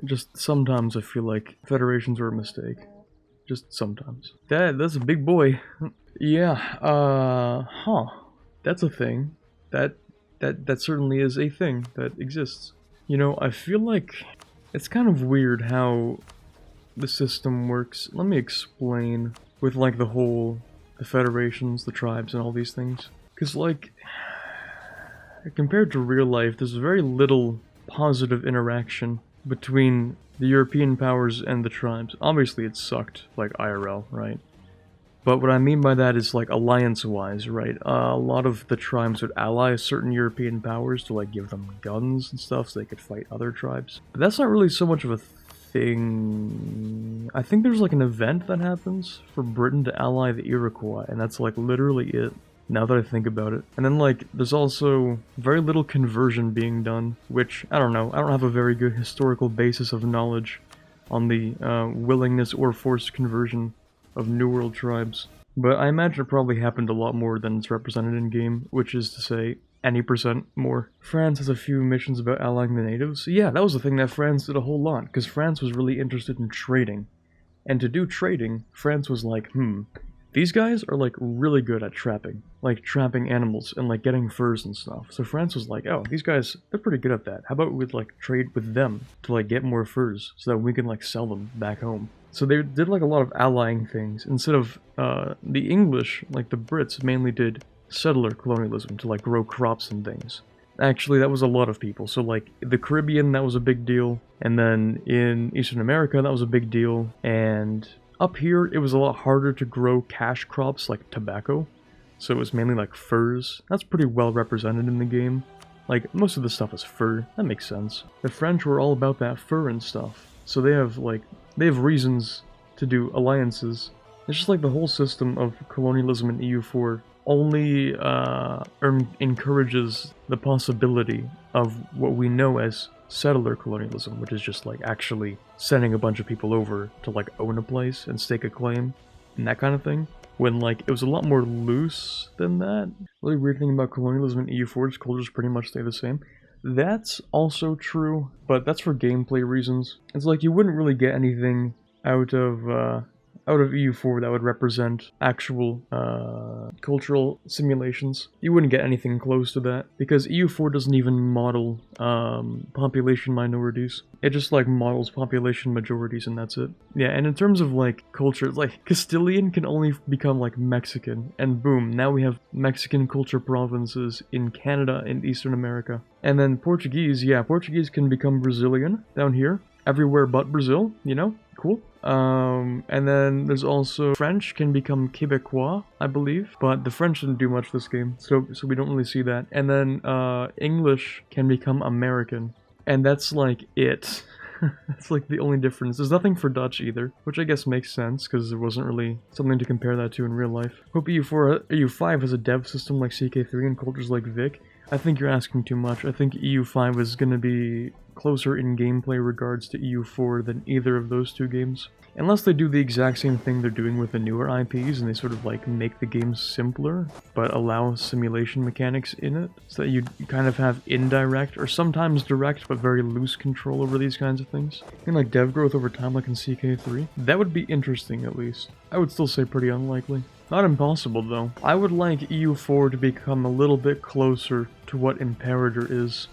Just sometimes I feel like federations are a mistake. Just sometimes. That's a big boy. Yeah, huh. That's a thing. That certainly is a thing that exists. You know, I feel like it's kind of weird how the system works. Let me explain with like the federations, the tribes, and all these things. Because like, compared to real life, there's very little positive interaction between the European powers and the tribes. Obviously it sucked, like IRL, right? But what I mean by that is like alliance-wise, right? A lot of the tribes would ally certain European powers to like give them guns and stuff so they could fight other tribes. But that's not really so much of a thing. I think there's like an event that happens for Britain to ally the Iroquois, and that's like literally it. Now that I think about it. And then like, there's also very little conversion being done, which, I don't know, I don't have a very good historical basis of knowledge on the willingness or forced conversion of New World tribes. But I imagine it probably happened a lot more than it's represented in-game, which is to say, any percent more. France has a few missions about allying the natives. Yeah, that was the thing that France did a whole lot, because France was really interested in trading. And to do trading, France was like, these guys are like really good at trapping. Like trapping animals and like getting furs and stuff. So France was like, oh, these guys, they're pretty good at that. How about we'd like trade with them to like get more furs so that we can like sell them back home. So they did like a lot of allying things. Instead of the English, like the Brits mainly did settler colonialism to like grow crops and things. Actually, that was a lot of people. So like the Caribbean, that was a big deal. And then in Eastern America, that was a big deal. And up here, it was a lot harder to grow cash crops like tobacco. So it was mainly like furs. That's pretty well represented in the game. Like, most of the stuff is fur. That makes sense. The French were all about that fur and stuff. So they have reasons to do alliances. It's just like the whole system of colonialism in EU4 only encourages the possibility of what we know as settler colonialism, which is just like actually sending a bunch of people over to like own a place and stake a claim and that kind of thing, when like it was a lot more loose than that. Really weird thing about colonialism in EU4 is cultures pretty much stay the same. That's also true, but that's for gameplay reasons. It's like you wouldn't really get anything out of EU4 that would represent actual cultural simulations. You wouldn't get anything close to that, because EU4 doesn't even model population minorities. It just like models population majorities and that's it. Yeah, and in terms of like culture, like Castilian can only become like Mexican, and boom, now we have Mexican culture provinces in Canada and Eastern America. And then Portuguese, yeah, Portuguese can become Brazilian down here. Everywhere but Brazil, you know? Cool. And then there's also French can become Quebecois, I believe, but the French didn't do much this game, so we don't really see that. And then English can become American, and that's like it. That's like the only difference. There's nothing for Dutch either, which I guess makes sense because there wasn't really something to compare that to in real life. Hope EU5 has a dev system like CK3 and cultures like Vic. I think you're asking too much. I think EU5 is going to be closer in gameplay regards to EU4 than either of those two games. Unless they do the exact same thing they're doing with the newer IPs and they sort of like make the game simpler, but allow simulation mechanics in it, so that you kind of have indirect, or sometimes direct, but very loose control over these kinds of things. And like dev growth over time like in CK3. That would be interesting at least. I would still say pretty unlikely. Not impossible though. I would like EU4 to become a little bit closer to what Imperator is.